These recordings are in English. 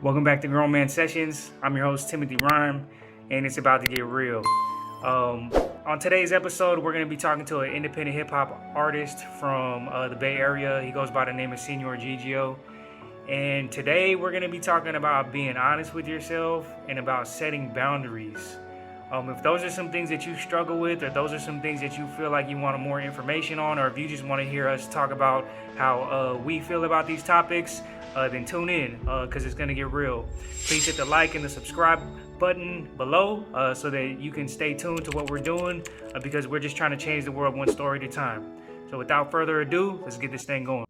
Welcome back to Grown Man Sessions. I'm your host, Timothy Rhyme, and it's about to get real. Um, on today's episode, we're going to be talking to an independent hip hop artist from the Bay Area. He goes by the name of Señor Gigio. And today, we're going to be talking about being honest with yourself and about setting boundaries. If those are some things that you struggle with, or those are some things that you feel like you want more information on, or if you just want to hear us talk about how we feel about these topics, then tune in because it's going to get real. Please hit the like and the subscribe button below so that you can stay tuned to what we're doing because we're just trying to change the world one story at a time. So without further ado, let's get this thing going.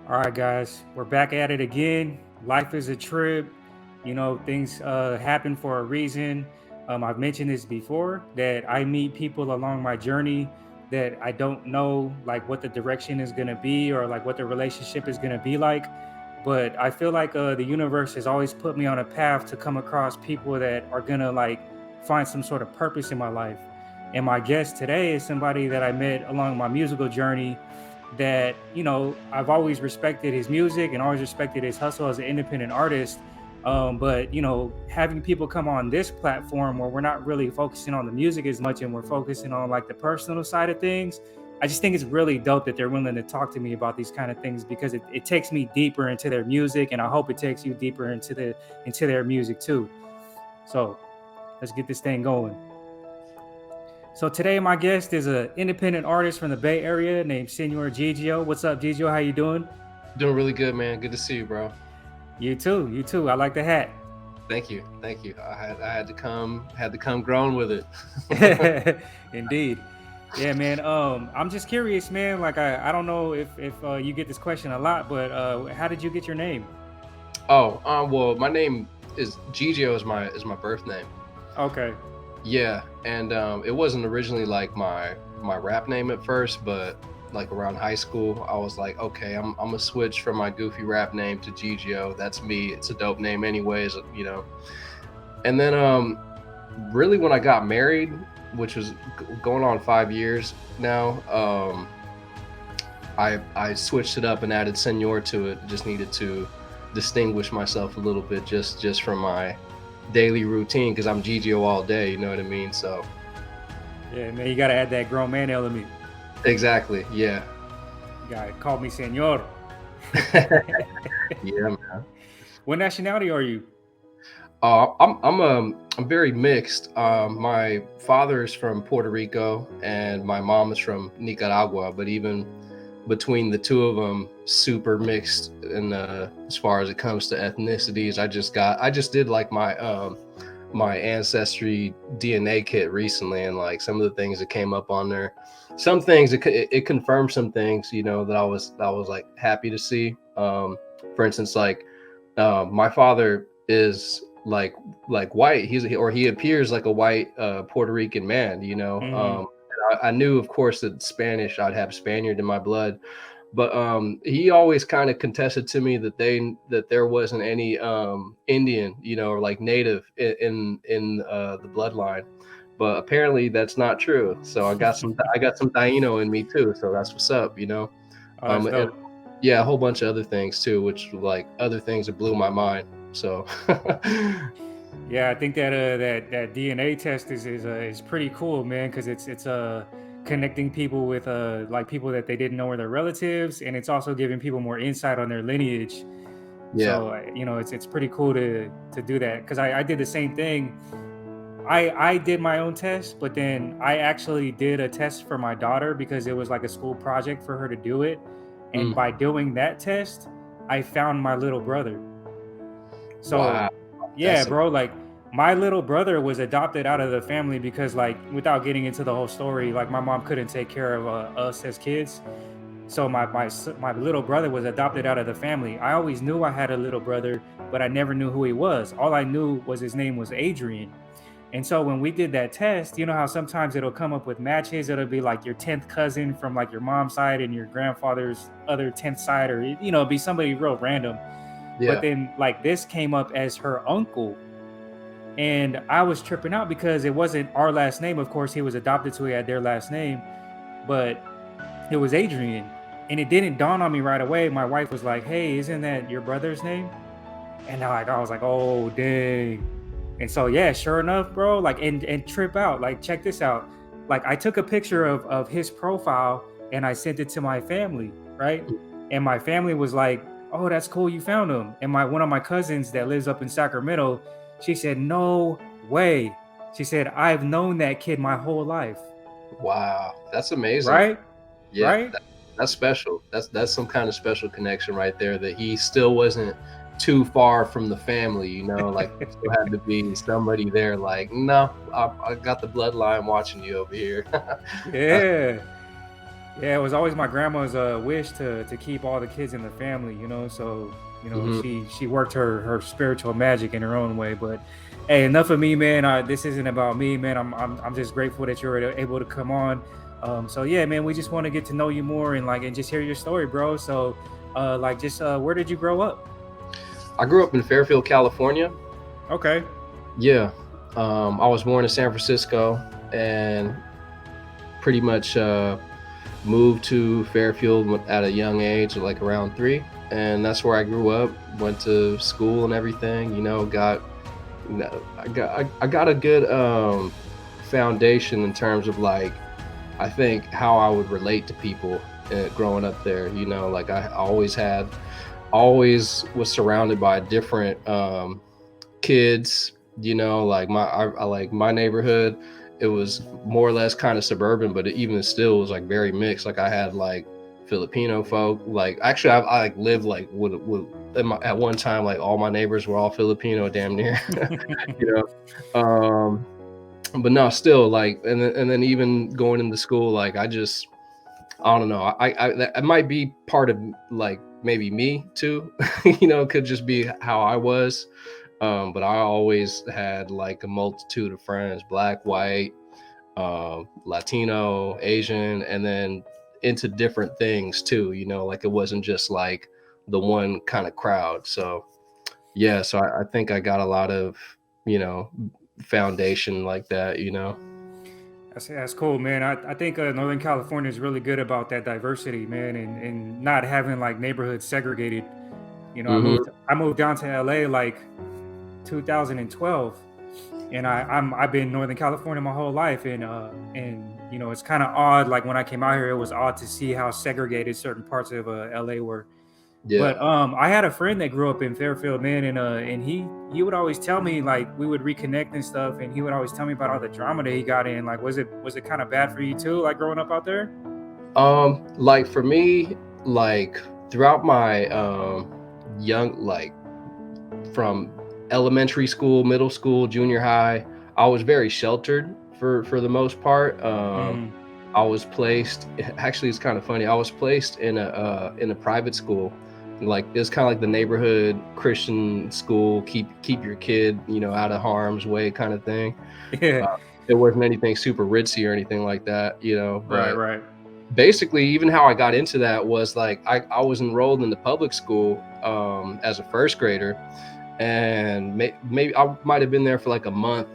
All right, guys, we're back at it again. Life is a trip. Things happen for a reason. I've mentioned this before that I meet people along my journey that I don't know like what the direction is going to be or like what the relationship is going to be like. But I feel like the universe has always put me on a path to come across people that are going to like find some sort of purpose in my life. And my guest today is somebody that I met along my musical journey that I've always respected his music and always respected his hustle as an independent artist. But having people come on this platform where we're not really focusing on the music as much and we're focusing on like the personal side of things, I just think it's really dope that they're willing to talk to me about these kind of things because it takes me deeper into their music, and I hope it takes you deeper into their music too. So let's get this thing going. So today my guest is an independent artist from the Bay Area named Señor Gigio. What's up, Gigio? How you doing? Doing really good, man. Good to see you, bro. You too. You too. I like the hat. Thank you. I had to come grown with it. Indeed. Yeah, man. I'm just curious, man. Like I don't know if you get this question a lot, but how did you get your name? Well, my name is Gigio is my birth name. Okay. Yeah, and it wasn't originally like my rap name at first, but like around high school, I was like, okay, I'm gonna switch from my goofy rap name to Gigio. That's me. It's a dope name, anyways. And then really when I got married, which was going on 5 years now, I switched it up and added Senor to it. Just needed to distinguish myself a little bit, just from my daily routine, because I'm Gigio all day. You know what I mean? So Yeah, man. You gotta add that grown man element. exactly, yeah, You gotta call me Señor. yeah, man. What nationality are you? I'm very mixed. My father is from Puerto Rico and my mom is from Nicaragua, but even between the two of them, super mixed. And as far as it comes to ethnicities, I just did like my ancestry DNA kit recently, and like some of the things that came up on there, some things it confirmed some things, that I was like happy to see. For instance, like my father is like white. He appears like a white Puerto Rican man. Mm-hmm. I knew, of course, that Spanish, I'd have Spaniard in my blood, but he always kind of contested to me that there wasn't any Indian, or like native in the bloodline. But apparently that's not true. So I got some Taino in me too. So that's what's up. Oh, that's And dope. yeah, a whole bunch of other things too, which like other things that blew my mind. So Yeah, I think that that DNA test is pretty cool, man, because it's connecting people with like people that they didn't know were their relatives, and it's also giving people more insight on their lineage. yeah. So it's pretty cool to do that because I did the same thing. I did my own test, but then I actually did a test for my daughter because it was like a school project for her to do it, and Mm, by doing that test, I found my little brother. So, wow. yeah, That's bro, like my little brother was adopted out of the family because, like, without getting into the whole story, like my mom couldn't take care of us as kids. So my little brother was adopted out of the family. I always knew I had a little brother, but I never knew who he was. All I knew was his name was Adrian. And so when we did that test, you know how sometimes it'll come up with matches. It'll be like your 10th cousin from like your mom's side and your grandfather's other 10th side, or it'd be somebody real random. But yeah. then like this came up as her uncle. And I was tripping out because it wasn't our last name. Of course, he was adopted, so he had their last name, but it was Adrian. And it didn't dawn on me right away. My wife was like, "Hey, isn't that your brother's name?" And I was like, "Oh, dang." And so yeah, sure enough, bro, like and trip out. Like, check this out. Like, I took a picture of his profile and I sent it to my family, right? And my family was like, "Oh, that's cool, you found him." And my one of my cousins that lives up in Sacramento, she said, "No way." She said, "I've known that kid my whole life." Wow, that's amazing. Right? Yeah, Right? that's special. That's some kind of special connection right there. That he still wasn't too far from the family. Like there still had to be somebody there. Like, no, I got the bloodline watching you over here. That's, Yeah. Yeah, it was always my grandma's wish to keep all the kids in the family, So mhm. she worked her spiritual magic in her own way. But hey, enough of me, man. This isn't about me, man. I'm just grateful that you're able to come on. So yeah, man, we just want to get to know you more and just hear your story, bro. So just where did you grow up? I grew up in Fairfield, California. Okay. Yeah, I was born in San Francisco and pretty much moved to Fairfield at a young age, like around 3, and that's where I grew up. Went to school and everything. I got a good foundation in terms of like I think how I would relate to people growing up there. Like I always was surrounded by different kids. Like I like my neighborhood. It was more or less kind of suburban, but it even still was like very mixed. Like I had like Filipino folk. Like actually, I like lived like at one time like all my neighbors were all Filipino, damn near. you know, but no, still like, and then even going into school, like I don't know. That might be part of like maybe me too. Could just be how I was. But I always had like a multitude of friends, black, white, Latino, Asian, and then into different things too. Like it wasn't just like the one kind of crowd. So yeah, so I think I got a lot of you know foundation like that. That's cool, man. I think Northern California is really good about that diversity, man, and not having like neighborhoods segregated. I moved Hmm. I moved down to LA like 2012, and I've been in Northern California my whole life, and it's kind of odd. Like when I came out here, it was odd to see how segregated certain parts of LA were. Yeah. But I had a friend that grew up in Fairfield, man, and he would always tell me like we would reconnect and stuff, and he would always tell me about all the drama that he got in. Like, was it kind of bad for you too, like growing up out there? Like for me, like throughout my young, like from elementary school, middle school, junior high, I was very sheltered for the most part. Mm. I was placed. Actually, it's kind of funny. I was placed in a private school, like it's kind of like the neighborhood Christian school. Keep your kid, out of harm's way, kind of thing. Yeah. Uh, it wasn't anything super ritzy or anything like that. Right. But Right. basically, even how I got into that was like I was enrolled in the public school as a first grader, and maybe I might have been there for like a month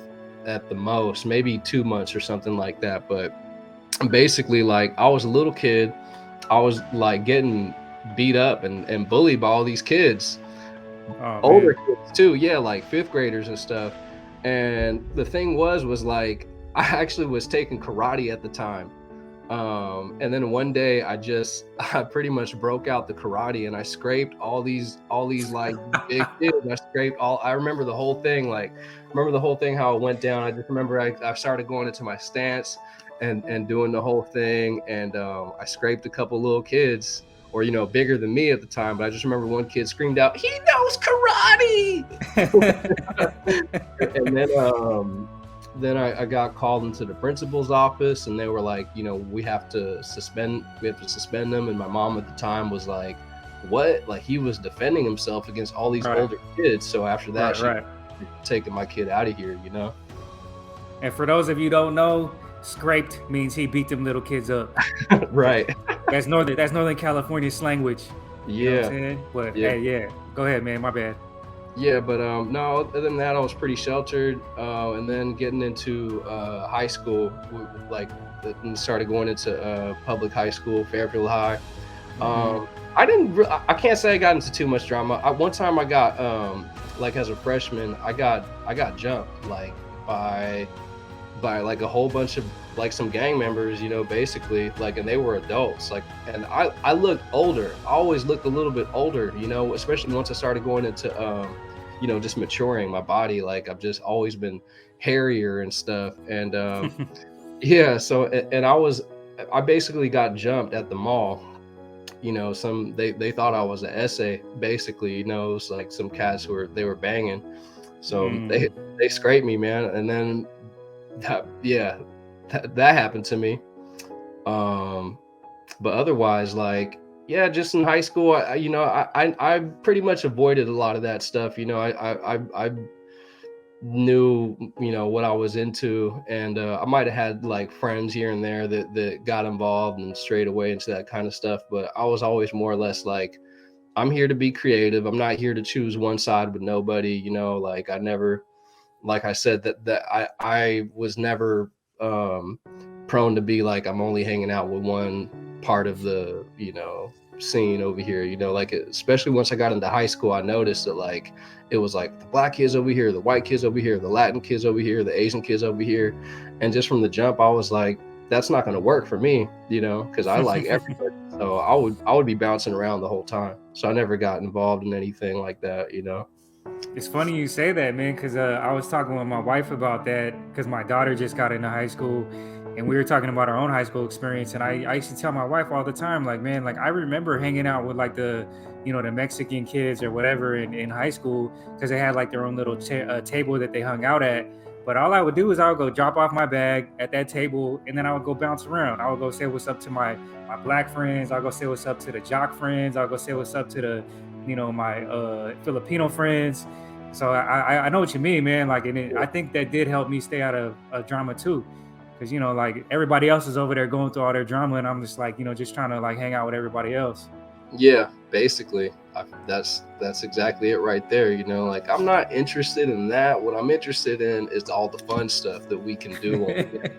at the most, maybe 2 months or something like that. But basically, like I was a little kid, I was like getting beat up and bullied by all these kids, Oh older man. kids too, yeah, like fifth graders and stuff. And the thing was like I actually was taking karate at the time. And then one day I pretty much broke out the karate and I scraped all these like big kids. I remember the whole thing, how it went down. I just remember I started going into my stance and doing the whole thing, and I scraped a couple little kids, or bigger than me at the time. But I just remember one kid screamed out, "He knows karate!" And then I got called into the principal's office, and they were like, we have to suspend them. And my mom at the time was like, what? Like he was defending himself against all these Right. older kids. So after that, Right. she Right. taking my kid out of here. And for those of you who don't know, scraped means he beat them little kids up. Right. That's Northern California slang, which you know what I'm Yeah. saying. But Yeah. hey, yeah, go ahead, man. My bad. Yeah, but no, other than that, I was pretty sheltered. And then getting into high school, like, and started going into public high school, Fairfield High. Mm-hmm. I didn't. I can't say I got into too much drama. One time I got like as a freshman, I got jumped like by like a whole bunch of like some gang members, basically, like, and they were adults, like, and I looked older. I always looked a little bit older, especially once I started going into just maturing my body. Like, I've just always been hairier and stuff, and yeah. So and I basically got jumped at the mall. Some they thought I was an essay, basically. It was like some cats they were banging, so they scraped me, man. And then yeah, that happened to me. Um, but otherwise, like, yeah, just in high school, I pretty much avoided a lot of that stuff. I knew what I was into, and I might have had like friends here and there that got involved and strayed away into that kind of stuff. But I was always more or less like, I'm here to be creative. I'm not here to choose one side with nobody. Like, I never, like I said, that I was never um prone to be like, I'm only hanging out with one part of the scene over here. Like, especially once I got into high school, I noticed that, like, it was like the black kids over here, the white kids over here, the Latin kids over here, the Asian kids over here. And just from the jump, I was like, that's not going to work for me, because I like everybody. So I would be bouncing around the whole time. So I never got. In anything like that. It's funny you say that, man, because I was talking with my wife about that because my daughter just got into high school, and we were talking about our own high school experience. And I used to tell my wife all the time, like, man, like, I remember hanging out with like the Mexican kids or whatever in high school because they had like their own little table that they hung out at. But all I would do is I would go drop off my bag at that table, and then I would go bounce around. I would go say what's up to my black friends. I'll go say what's up to the jock friends. I'll go say what's up to my Filipino friends. So I know what you mean, man. Like, and I think that did help me stay out of drama too, because like everybody else is over there going through all their drama, and I'm just like just trying to like hang out with everybody else. Yeah, basically, that's exactly it right there. Like, I'm not interested in that. What I'm interested in is all the fun stuff that we can do on the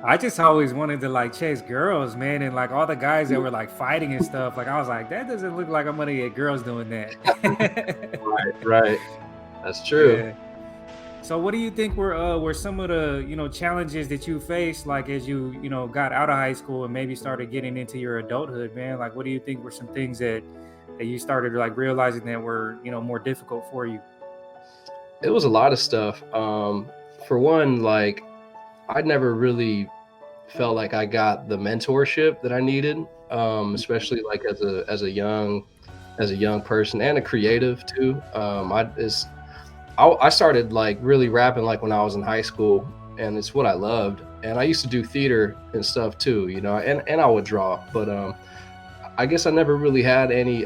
I just always wanted to like chase girls, man, and like all the guys that were like fighting and stuff. Like I was like, that doesn't look like I'm gonna get girls doing that. Right, right. That's true. Yeah. So what do you think were some of the challenges that you faced like as you got out of high school and maybe started getting into your adulthood, man? Like what do you think were some things that you started like realizing that were more difficult for you? It was a lot of stuff. For one, like, I'd never really felt like I got the mentorship that I needed, especially like as a young person and a creative too. I started like really rapping like when I was in high school, and it's what I loved. And I used to do theater and stuff too, and I would draw, but I guess I never really had any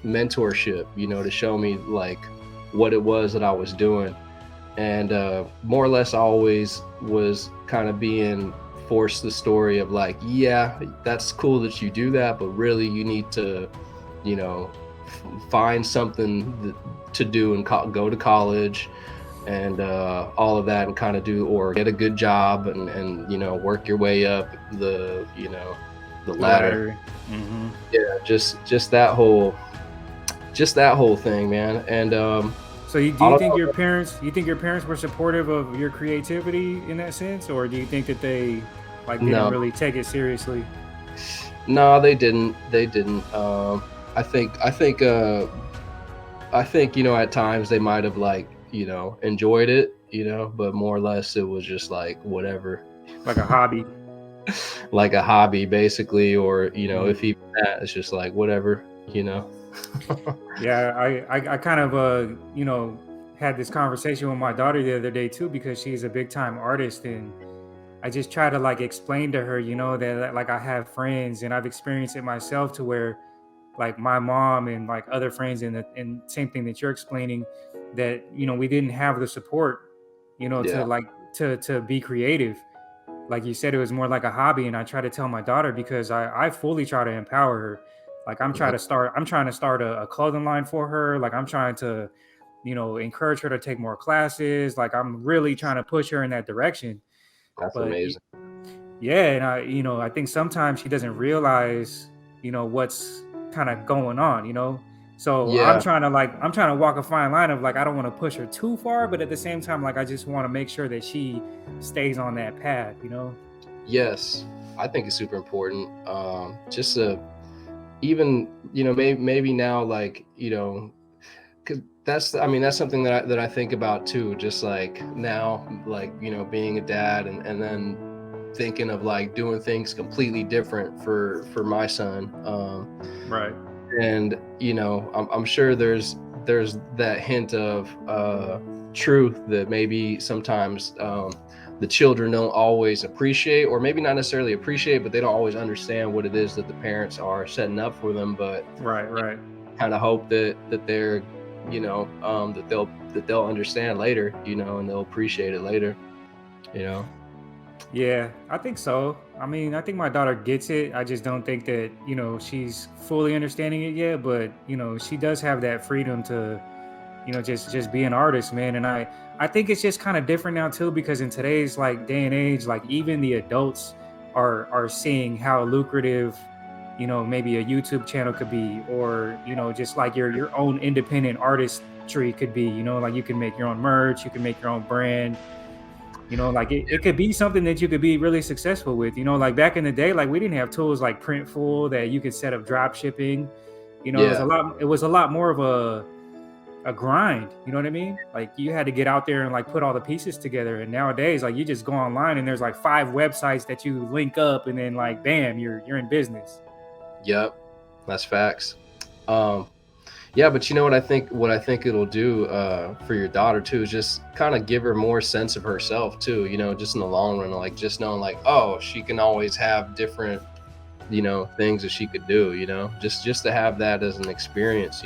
mentorship, to show me like what it was that I was doing. And more or less, I always was kind of being forced the story of like, yeah, that's cool that you do that, but really you need to, you know, find something to do and go to college and all of that, and kind of do, or get a good job, and work your way up the The ladder. ladder. Hmm. Yeah, just that whole thing, man. And So do I you don't think know. your parents were supportive of your creativity in that sense, or do you think that they like didn't No, really take it seriously? no, they didn't. I think at times they might have, like, enjoyed it, but more or less it was just like whatever. Like a hobby? Like a hobby, basically, or Mm. if even that, it's just like whatever. Yeah, I kind of had this conversation with my daughter the other day too because she's a big time artist, and I just try to like explain to her, that like I have friends and I've experienced it myself to where like my mom and like other friends and same thing that you're explaining, that we didn't have the support, to Yeah, like to be creative. Like you said, it was more like a hobby, and I try to tell my daughter because I fully try to empower her Like Mhm. I'm trying to start a clothing line for her. Like I'm trying to, encourage her to take more classes. Like I'm really trying to push her in that direction. That's But amazing. yeah, and I think sometimes she doesn't realize, what's kind of going on, So Yeah. I'm trying to walk a fine line of like I don't want to push her too far, but at the same time, like I just want to make sure that she stays on that path. Yes. I think it's super important. Just even maybe now, like, 'cause I mean, that's something that I think about too, just like now, like, being a dad, and then thinking of like doing things completely different for my son. Right. And I'm sure there's that hint of truth that maybe sometimes the children don't always appreciate, or maybe not necessarily appreciate, but they don't always understand what it is that the parents are setting up for them. But Right, right. kind of hope that they're that they'll understand later, and they'll appreciate it later, you know Yeah, I think so. I mean, I think my daughter gets it. I just don't think that, she's fully understanding it yet, but, she does have that freedom to, just be an artist, man. And I think it's just kind of different now too, because in today's like day and age, like even the adults are seeing how lucrative, maybe a YouTube channel could be, or, just like your own independent artistry could be, like you can make your own merch, you can make your own brand. Like it could be something that you could be really successful with. Like back in the day, like we didn't have tools like Printful that you could set up drop shipping. yeah. It was a lot more of a grind. You know what I mean? Like you had to get out there and like put all the pieces together. And nowadays, like you just go online and there's like 5 websites that you link up, and then like bam, you're in business. Yep. That's facts. um Yeah, but you know what I think it'll do for your daughter too is just kind of give her more sense of herself too, just in the long run, like just knowing like, oh, she can always have different, things that she could do, just to have that as an experience.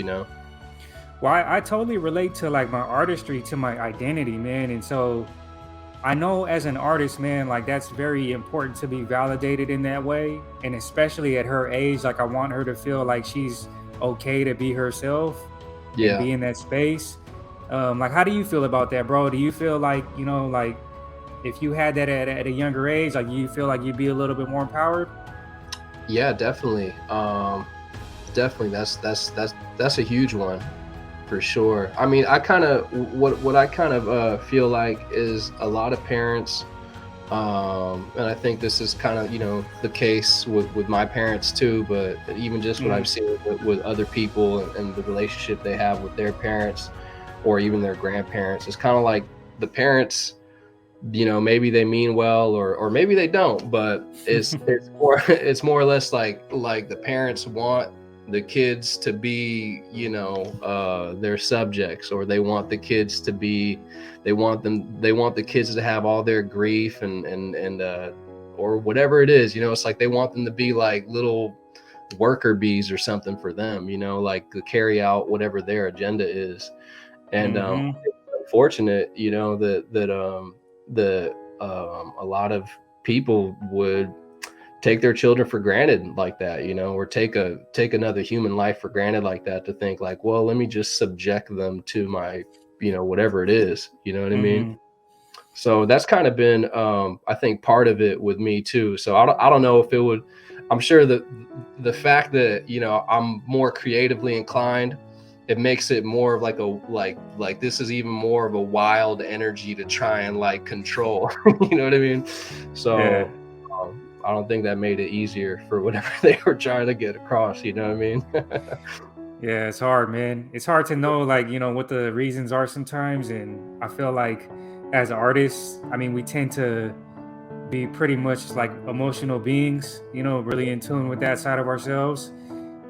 Well, I totally relate to like my artistry to my identity, man. And so I know as an artist, man, like that's very important to be validated in that way. And especially at her age, like I want her to feel like she's okay to be herself and Yeah. be in that space. Like how do you feel about that, bro? Do you feel like, like if you had that at a younger age, like you feel like you'd be a little bit more empowered? Yeah, definitely. Definitely, that's a huge one for sure. I mean, I kind of what I kind of feel like is a lot of parents, and I think this is kind of the case with my parents too, but even just what I've Mm, seen with other people, and the relationship they have with their parents or even their grandparents, it's kind of like the parents, maybe they mean well, or maybe they don't, but it's more it's more or less like the parents want the kids to be, their subjects, or they want the kids to be, they want the kids to have all their grief, and or whatever it is, it's like they want them to be like little worker bees or something for them, like to carry out whatever their agenda is. And mm-hmm. unfortunate, that a lot of people would take their children for granted like that, or take another human life for granted like that, to think like, well, let me just subject them to my, whatever it is, you know what I mean? Mm-hmm. So that's kind of been, I think, part of it with me too. So I don't know if it would. I'm sure that the fact that I'm more creatively inclined, it makes it more of like a like this is even more of a wild energy to try and like control. You know what I mean? Yeah. So I don't think that made it easier for whatever they were trying to get across. You know what I mean? Yeah, it's hard, man. It's hard to know, like, what the reasons are sometimes. And I feel like as artists, I mean, we tend to be pretty much like emotional beings, really in tune with that side of ourselves.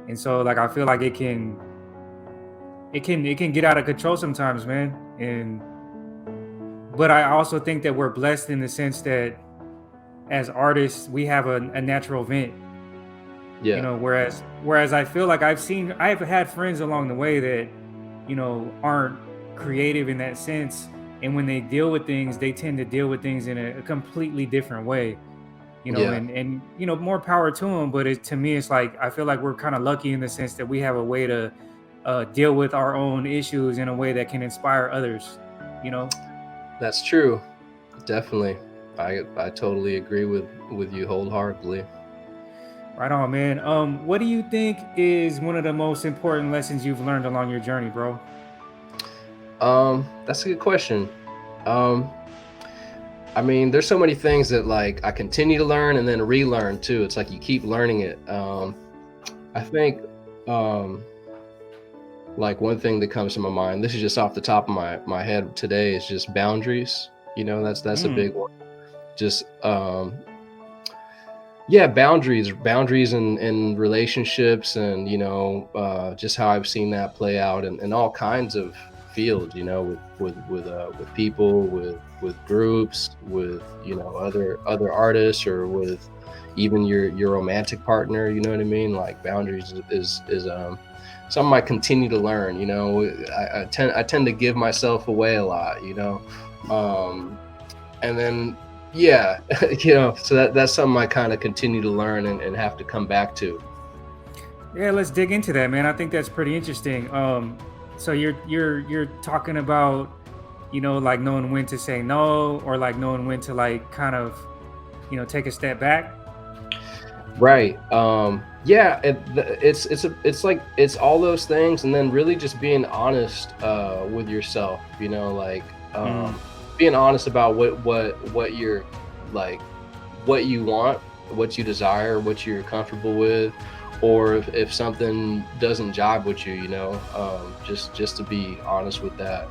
And so, like, I feel like it can get out of control sometimes, man. But I also think that we're blessed in the sense that as artists, we have a natural vent. Yeah. Whereas I feel like I've had friends along the way that aren't creative in that sense, and when they deal with things, they tend to deal with things in a completely different way. Yeah, and more power to them. But to me, it's like I feel like we're kind of lucky in the sense that we have a way to deal with our own issues in a way that can inspire others. You know, that's true. Definitely. I totally agree with you wholeheartedly. right on, man. What do you think is one of the most important lessons you've learned along your journey, bro? That's a good question. Um, I mean, there's so many things that like I continue to learn and then relearn too. It's like you keep learning it. I think um like one thing that comes to my mind, this is just off the top of my head today, is just boundaries. That's a Mm, big one. Just yeah, boundaries in relationships, and just how I've seen that play out in all kinds of fields, with people, with groups, with other artists, or with even your romantic partner. You know what I mean? Like boundaries is something I continue to learn. I tend to give myself away a lot. And then yeah, so that's something I kind of continue to learn and have to come back to. yeah, let's dig into that, man. I think that's pretty interesting. So you're talking about, like knowing when to say no, or like knowing when to like kind of, take a step back. Right. Yeah, it's like it's all those things, and then really just being honest with yourself, like Mm, being honest about what you're like, what you want, what you desire, what you're comfortable with, or if something doesn't jive with you, just to be honest with that.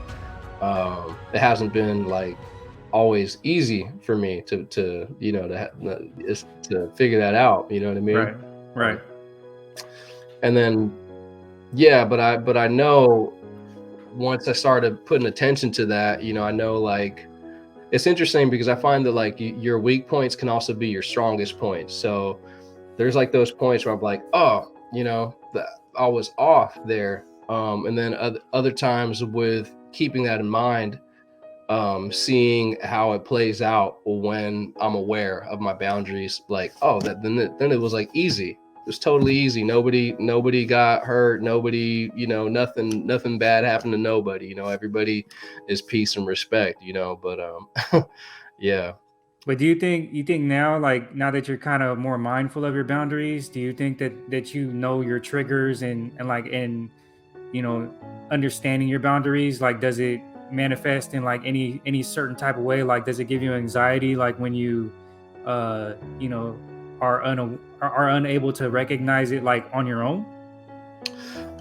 It hasn't been like always easy for me to figure that out. You know what I mean? right, Um, right. and then yeah, but I know once I started putting attention to that, I know like it's interesting because I find that like your weak points can also be your strongest points. So there's like those points where I'm like, oh, that I was off there. And then other times with keeping that in mind, seeing how it plays out when I'm aware of my boundaries, like, oh, then it was like easy. It was totally easy. Nobody got hurt. Nobody, nothing bad happened to nobody. Everybody is peace and respect. But yeah. But do you think now, like now that you're kind of more mindful of your boundaries, do you think that you know your triggers and like and you know understanding your boundaries, like does it manifest in like any certain type of way? Like does it give you anxiety, like when you uh you know are unable to recognize it like on your own?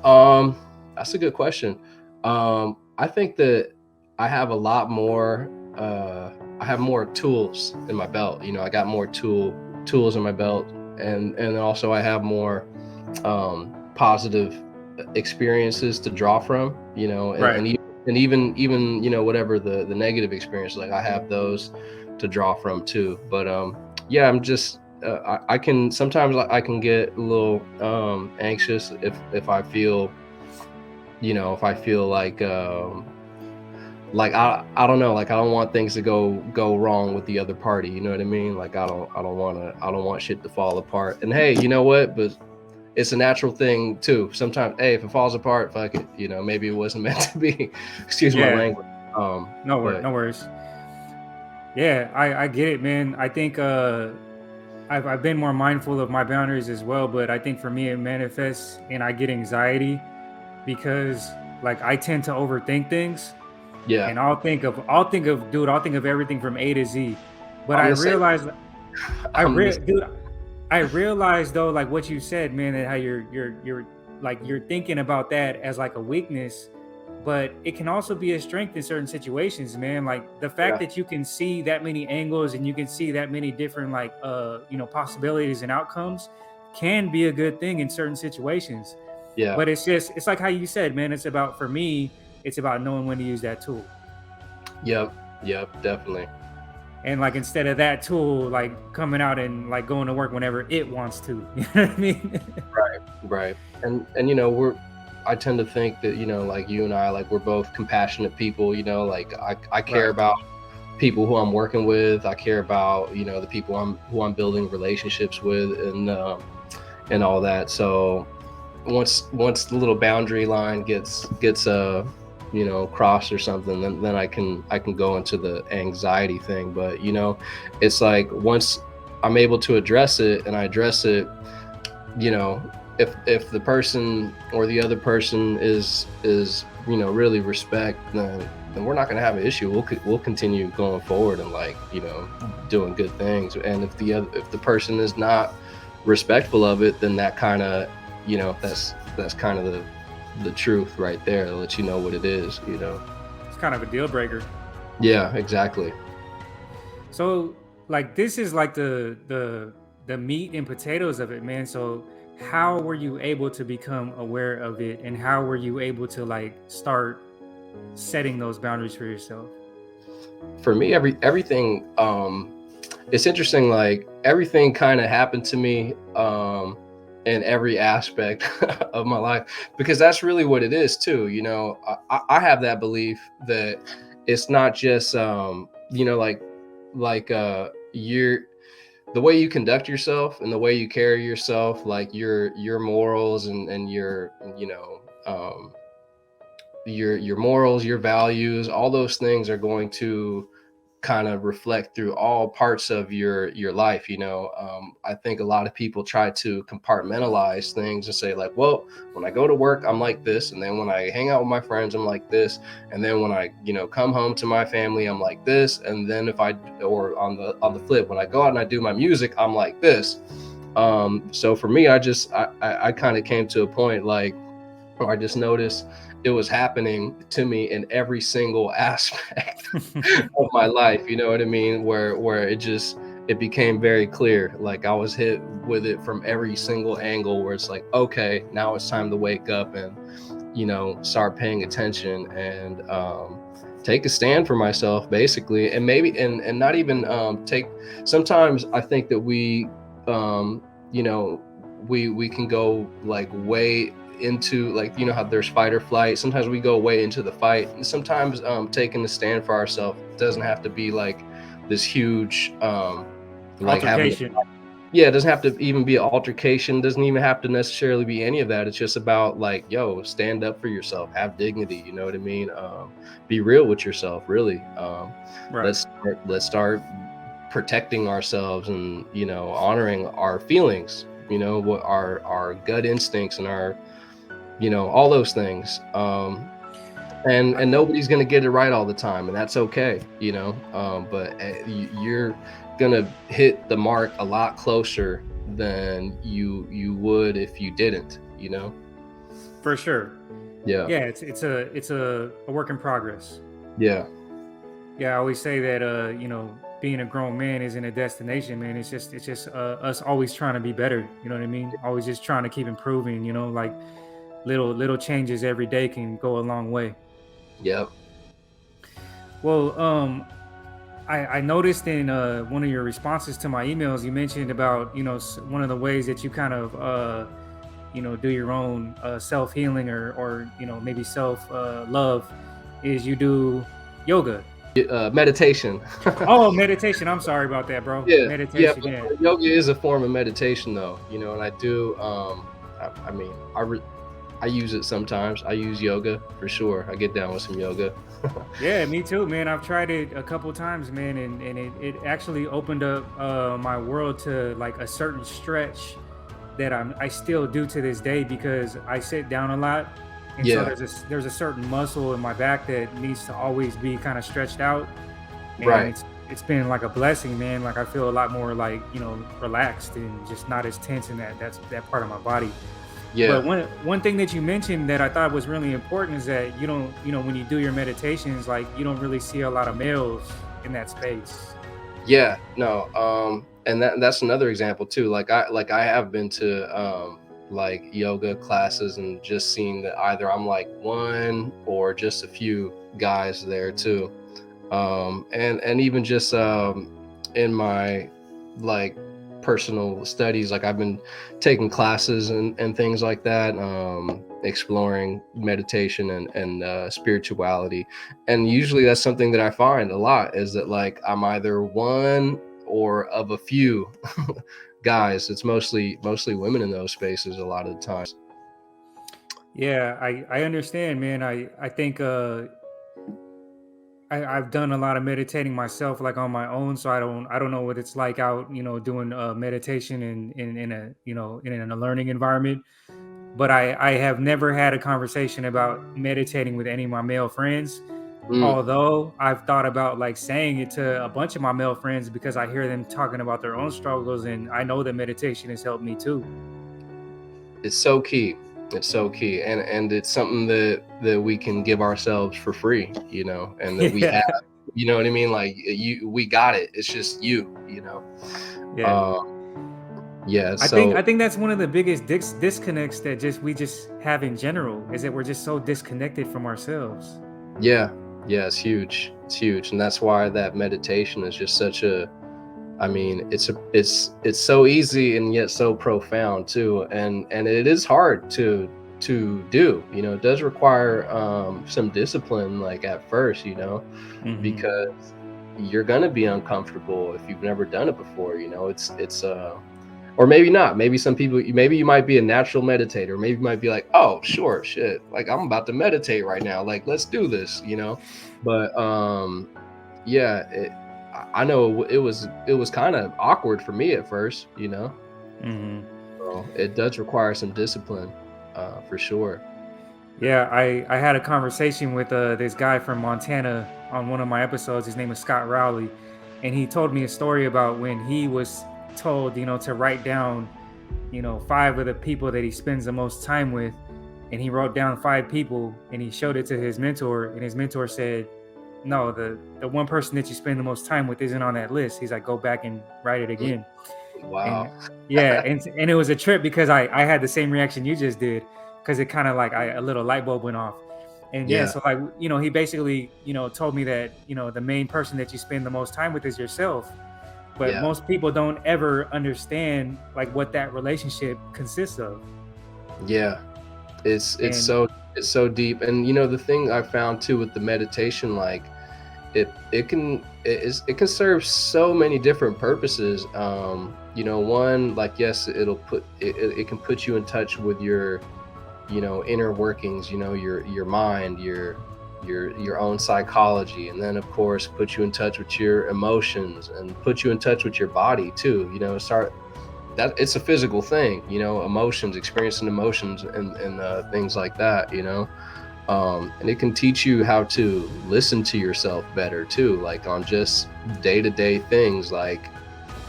Um, that's a good question. I think that I have a lot more. I have more tools in my belt. I got more tools in my belt, and also I have more positive experiences to draw from. Right. And even whatever the negative experience, like I have those to draw from too. But yeah, I'm just I can sometimes I can get a little anxious if I feel like I don't know, like I don't want things to go wrong with the other party. You know what I mean? Like I don't want shit to fall apart. And hey, you know what? But it's a natural thing too. Sometimes, hey, if it falls apart, fuck it. Maybe it wasn't meant to be. Excuse my Yeah. language. But No worries. Yeah, I get it, man. I think I've been more mindful of my boundaries as well, but I think for me it manifests and I get anxiety because like I tend to overthink things, yeah, and I'll think of everything from A to Z. But I'm the same. I'm the dude, I realized though, like what you said, man, that how you're like you're thinking about that as like a weakness, but it can also be a strength in certain situations, man. Like the fact yeah, that you can see that many angles and you can see that many different like possibilities and outcomes can be a good thing in certain situations. yeah. But it's like how you said, man, it's about for me, it's about knowing when to use that tool. Yep, yep, definitely. And like instead of that tool like coming out and like going to work whenever it wants to. You know what I mean? Right, right. And I tend to think that like you and I, like we're both compassionate people. Like I care Right. about people who I'm working with. I care about, you know, the people who I'm building relationships with, and all that. So once the little boundary line gets you know, crossed or something, then I can go into the anxiety thing. But you know, it's like once I'm able to address it, and I address it, you know, if the person or the other person is, you know, really respect, then we're not going to have an issue. We'll continue going forward and, like, you know, doing good things. And if the person is not respectful of it, then that kind of, you know, that's kind of the truth right there. It lets you know what it is, you know. It's kind of a deal breaker. Yeah, exactly. So like this is like the meat and potatoes of it, man. So how were you able to become aware of it, and how were you able to like start setting those boundaries for yourself? For me, everything, it's interesting, like everything kind of happened to me, in every aspect of my life, because that's really what it is too, you know. I have that belief that it's not just, you know, you're the way you conduct yourself and the way you carry yourself, like your morals and your, you know, your morals, your values, all those things are going to kind of reflect through all parts of your life, you know. I think a lot of people try to compartmentalize things and say, like, well, when I go to work I'm like this, and then when I hang out with my friends I'm like this, and then when I, you know, come home to my family I'm like this, and then if I, or on the flip, when I go out and I do my music I'm like this. So for me, I kind of came to a point, like, where I just noticed it was happening to me in every single aspect of my life, you know what I mean? Where it became very clear. Like I was hit with it from every single angle, where it's like, okay, now it's time to wake up and, you know, start paying attention, and take a stand for myself, basically. And maybe, and not even take, sometimes I think that you know, we can go like way into, like, you know how there's fight or flight. Sometimes we go way into the fight, and sometimes taking a stand for ourselves doesn't have to be like this huge, like having, Altercation. yeah, it doesn't have to even be an altercation, doesn't even have to necessarily be any of that. It's just about, like, yo, stand up for yourself, have dignity, you know what I mean? Be real with yourself, really. Right. Let's start protecting ourselves, and, you know, honoring our feelings, you know, what our gut instincts, and our, you know, all those things. And nobody's going to get it right all the time, and that's okay, you know. But you're going to hit the mark a lot closer than you would if you didn't, you know. For sure. Yeah, Yeah, it's a work in progress. yeah, Yeah, I always say that you know, being a grown man isn't a destination, man. It's just us always trying to be better. You know what I mean? Always just trying to keep improving. You know, like little changes every day can go a long way. yeah. Well, I noticed in one of your responses to my emails, you mentioned about, you know, one of the ways that you kind of you know, do your own self healing, or you know, maybe self love, is you do yoga. Meditation. Oh, meditation. I'm sorry about that, bro. Yeah, yeah, Meditation. Yeah. but yoga is a form of meditation, though, you know. And I do, I mean, I use it sometimes. I use yoga for sure. I get down with some yoga. Yeah, me too, man. I've tried it a couple times, man, and it actually opened up my world to like a certain stretch that I still do to this day, because I sit down a lot, and so Yeah, there's a certain muscle in my back that needs to always be kind of stretched out, and right. it's been like a blessing, man. Like I feel a lot more like, you know, relaxed and just not as tense in that part of my body. But Yeah, one thing that you mentioned that I thought was really important is that you don't, you know, when you do your meditations, like you don't really see a lot of males in that space. yeah. No, and that's another example too. Like I have been to, like yoga classes, and just seen that either I'm like one or just a few guys there too. And even just, in my, like, personal studies, like I've been taking classes and things like that, exploring meditation and spirituality. And usually that's something that I find a lot, is that like I'm either one or of a few guys. It's mostly women in those spaces a lot of the times. Yeah, I understand, man. I think I've done a lot of meditating myself, like on my own. So I don't know what it's like out, doing meditation in a in a learning environment. But I have never had a conversation about meditating with any of my male friends. Mm, Although I've thought about like saying it to a bunch of my male friends because I hear them talking about their own struggles, and I know that meditation has helped me too. it's so key. It's so key, and it's something that we can give ourselves for free, and that we Yeah, have. You know what I mean? Like we got it. It's just you. yeah. Uh, yeah. I think So I think that's one of the biggest disconnects that we just have in general is that we're just so disconnected from ourselves. yeah, yeah. It's huge. It's huge, and that's why that meditation is just such a. I mean, it's so easy and yet so profound too, and it is hard to do. It does require some discipline, like at first, Hmm. because you're gonna be uncomfortable if you've never done it before. It's or maybe not. Maybe some people, maybe you might be a natural meditator. Maybe you might be like, oh, sure, shit, like I'm about to meditate right now. Like, let's do this. But yeah, I know it was kind of awkward for me at first. Hmm. So it does require some discipline, for sure. Yeah, I had a conversation with this guy from Montana on one of my episodes. His name is Scott Rowley, and he told me a story about when he was told, to write down, five of the people that he spends the most time with, and he wrote down five people, and he showed it to his mentor, and his mentor said, "No, the one person that you spend the most time with isn't on that list." He's like, "Go back and write it Mm, again." wow. And yeah, and it was a trip because I had the same reaction you just did, because it kind of like a little light bulb went off. And yeah, Yeah, so like, he basically, told me that, the main person that you spend the most time with is yourself. But yeah, most people don't ever understand like what that relationship consists of. yeah. It's And so deep. And the thing I found too with the meditation, like it can serve so many different purposes. One, like, yes, it can put you in touch with your inner workings, your mind, your own psychology, and then of course put you in touch with your emotions and put you in touch with your body too. Start that it's a physical thing, emotions, experiencing emotions, and things like that. And it can teach you how to listen to yourself better too, like on just day-to-day things, like,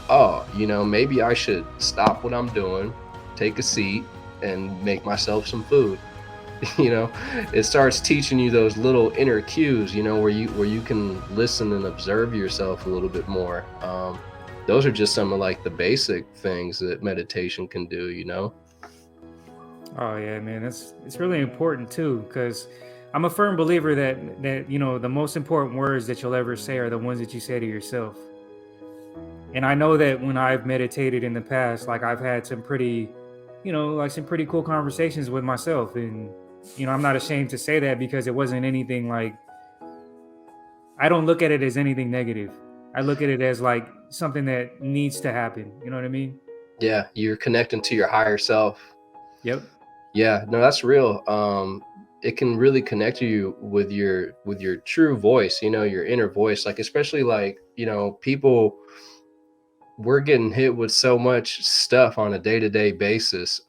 oh, maybe I should stop what I'm doing, take a seat, and make myself some food. you know it starts teaching you those little inner cues, where you can listen and observe yourself a little bit more. Those are just some of like the basic things that meditation can do. oh yeah, man, it's really important too, because I'm a firm believer that the most important words that you'll ever say are the ones that you say to yourself. And I know that when I've meditated in the past, like I've had some pretty, like some pretty cool conversations with myself. And, I'm not ashamed to say that because it wasn't anything like, I don't look at it as anything negative. I look at it as like something that needs to happen. You know what I mean? Yeah, you're connecting to your higher self. Yep. Yeah, no, that's real. It can really connect you with your true voice, your inner voice. Like, especially like, people, we're getting hit with so much stuff on a day-to-day basis.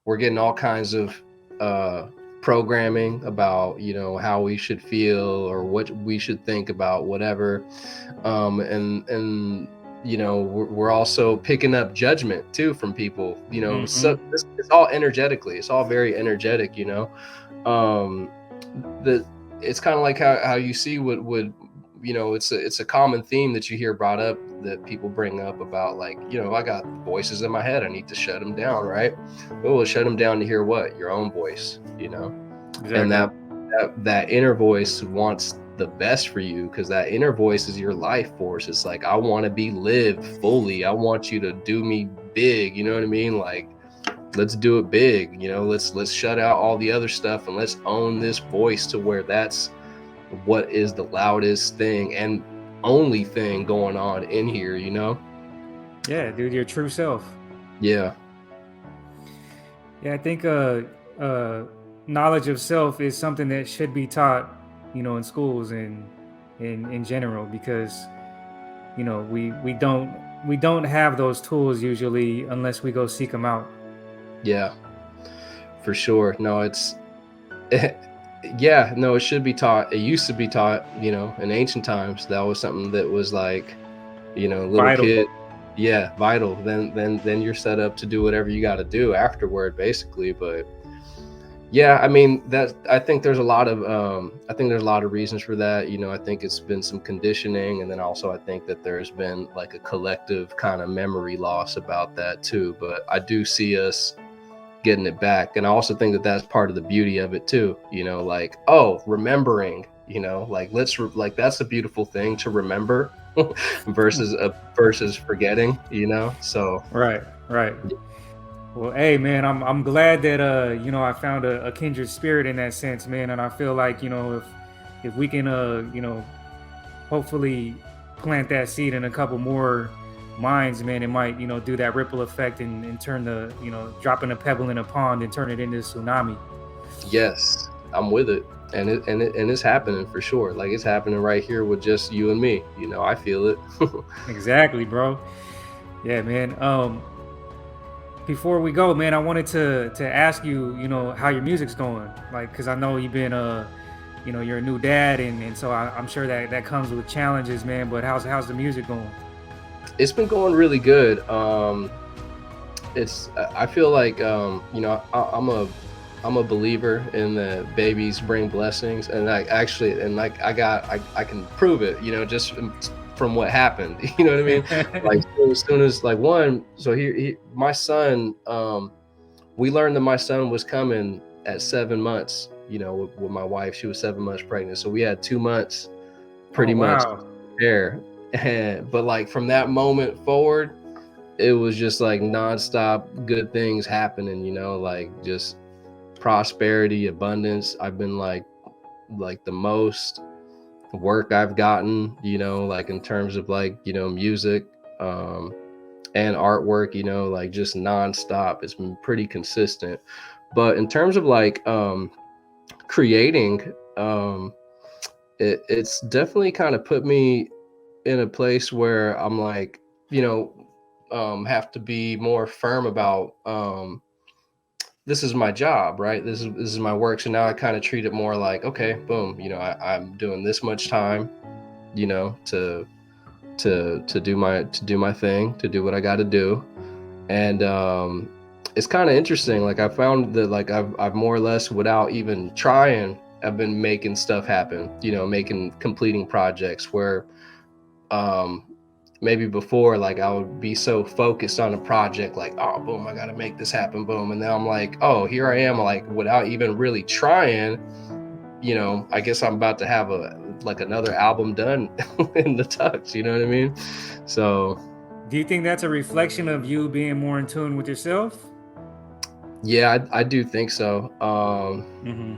We're getting all kinds of uh programming about, how we should feel or what we should think about whatever. And we're also picking up judgment too from people, so Hmm. it's all energetically, it's all very energetic. um the It's kind of like how you see what would, it's a common theme that you hear brought up, that people bring up about, like, I got voices in my head, I need to shut them down, right? Well, shut them down to hear what? Your own voice. And Exactly. that inner voice wants the best for you, because that inner voice is your life force. It's like, I want to be lived fully, I want you to do me big, you know what I mean? Like, let's do it big, let's shut out all the other stuff and let's own this voice to where that's what is the loudest thing and only thing going on in here. Yeah, dude, your true self. Yeah. Yeah, I think uh, knowledge of self is something that should be taught, in schools and in general, because we don't have those tools usually unless we go seek them out. Yeah, for sure. No, it's yeah, no, it should be taught. It used to be taught, in ancient times. That was something that was like, little Vital. kid. Yeah, vital. Then you're set up to do whatever you got to do afterward, basically. But yeah, I mean, that I think there's a lot of reasons for that. I think it's been some conditioning, and then also I think that there's been like a collective kind of memory loss about that too. But I do see us getting it back, and I also think that that's part of the beauty of it too. Like, oh, remembering. Like like that's a beautiful thing to remember versus forgetting. So Right, right. Well, hey, man, I'm glad that I found a kindred spirit in that sense, man, and I feel like if we can hopefully plant that seed in a couple more minds, man, it might do that ripple effect and turn the dropping a pebble in a pond and turn it into a tsunami. yes, I'm with it. And it's happening for sure. Like, it's happening right here with just you and me. I feel it. Exactly, bro. Yeah, man. Before we go, man, I wanted to ask you, how your music's going, like, because I know you've been you're a new dad, and so I'm sure that comes with challenges, man. But how's the music going? It's been going really good. I feel like, I'm a believer in the babies bring blessings, and I actually, and like I can prove it, just from what happened. You know what I mean? Like, so as soon as, like, one, so my son, we learned that my son was coming at 7 months. With my wife, she was 7 months pregnant, so we had 2 months Oh, pretty much wow. there. But like from that moment forward, it was just like nonstop good things happening, like just prosperity, abundance. I've been like the most work I've gotten, like in terms of like, music, um, and artwork, like just nonstop. It's been pretty consistent. But in terms of like creating, it's definitely kind of put me in a place where I'm like, have to be more firm about, this is my job, right? This is my work. So now I kind of treat it more like, okay, boom, I'm doing this much time, to do my thing, to do what I got to do. And it's kind of interesting. Like, I found that, like, I've more or less, without even trying, I've been making stuff happen, completing projects where, um maybe before, like, I would be so focused on a project, like, oh, boom, I gotta make this happen, boom. And now I'm like, oh, here I am, like, without even really trying, I guess I'm about to have another album done in the tux, you know what I mean? So Do you think that's a reflection of you being more in tune with yourself? yeah, I do think so. Mm-hmm.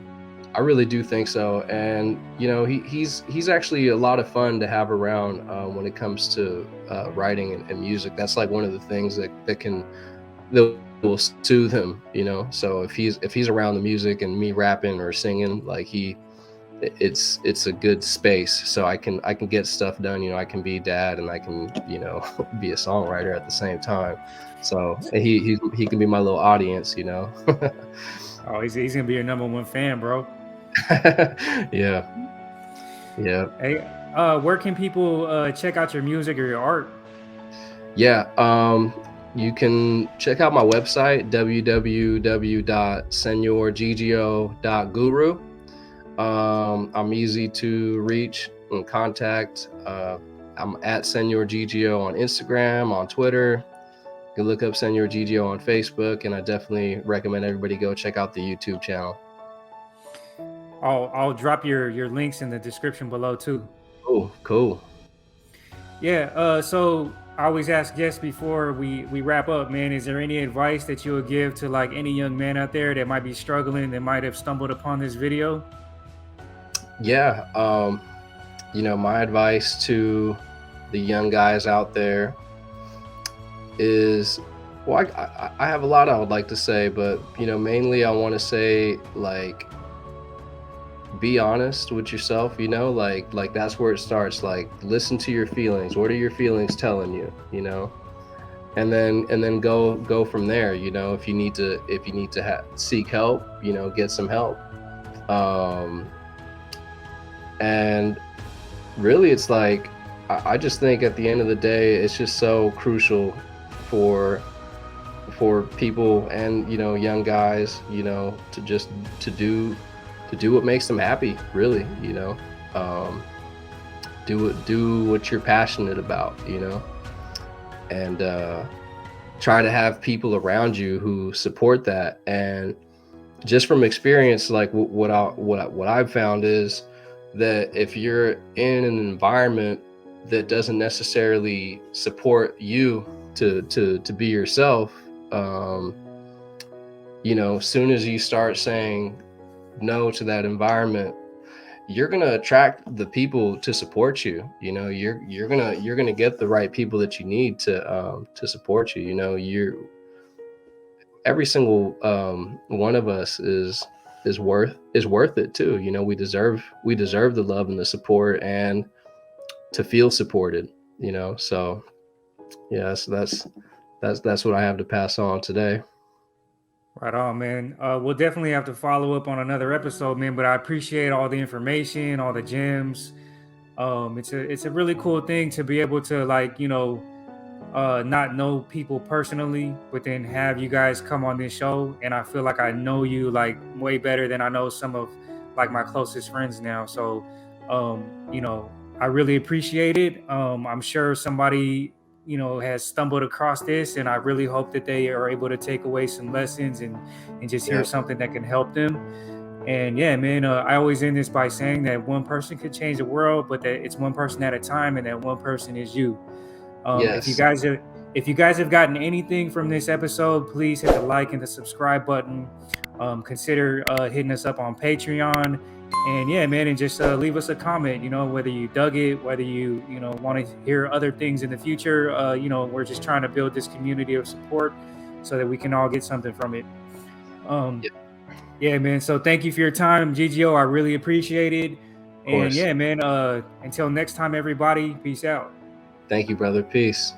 I really do think so. And he's actually a lot of fun to have around, when it comes to writing and music. That's like one of the things that will soothe him. So if he's around the music and me rapping or singing, like, it's a good space. So I can get stuff done. I can be dad, and I can, be a songwriter at the same time. So he can be my little audience. Oh, he's gonna be your number one fan, bro. Yeah, yeah. Hey, where can people check out your music or your art? Yeah, you can check out my website, www.senorgigio.guru. I'm easy to reach and contact. I'm at Senor Gigio on Instagram, on Twitter. You can look up Senor Gigio on Facebook, and I definitely recommend everybody go check out the YouTube channel. I'll drop your links in the description below too. Oh, cool. Yeah. So I always ask guests before we wrap up, man. Is there any advice that you would give to like any young man out there that might be struggling, that might have stumbled upon this video? Yeah, my advice to the young guys out there is, well, I have a lot I would like to say, but mainly I want to say, like, be honest with yourself. Like that's where it starts. Like, listen to your feelings. What are your feelings telling you? And then go from there. If you need to seek help, get some help. Um, and really, it's like, I just think at the end of the day, it's just so crucial for people, and young guys, to do what makes them happy, really. um, do what you're passionate about, and try to have people around you who support that. And just from experience, like, what I've found is that if you're in an environment that doesn't necessarily support you to be yourself, um, soon as you start saying no to that environment, you're gonna attract the people to support you. You're gonna get the right people that you need to support you. You're Every single one of us is worth it too. We deserve the love and the support, and to feel supported. So yeah, so that's what I have to pass on today. Right on, man. We'll definitely have to follow up on another episode, man. But I appreciate all the information, all the gems. It's a really cool thing to be able to, like, not know people personally, but then have you guys come on this show, and I feel like I know you like way better than I know some of like my closest friends now. So, I really appreciate it. I'm sure somebody has stumbled across this, and I really hope that they are able to take away some lessons and just hear Yep. something that can help them. And yeah, man, I always end this by saying that one person could change the world, but that it's one person at a time, and that one person is you. If you Yes. guys have gotten anything from this episode, please hit the like and the subscribe button. Consider hitting us up on Patreon, and yeah, man, and just leave us a comment. Whether you dug it, whether you want to hear other things in the future. We're just trying to build this community of support so that we can all get something from it. Um, Yep. yeah, man. So thank you for your time, Gigio. I really appreciate it. Of And course. yeah, man. Until next time, everybody. Peace out. Thank you, brother. Peace.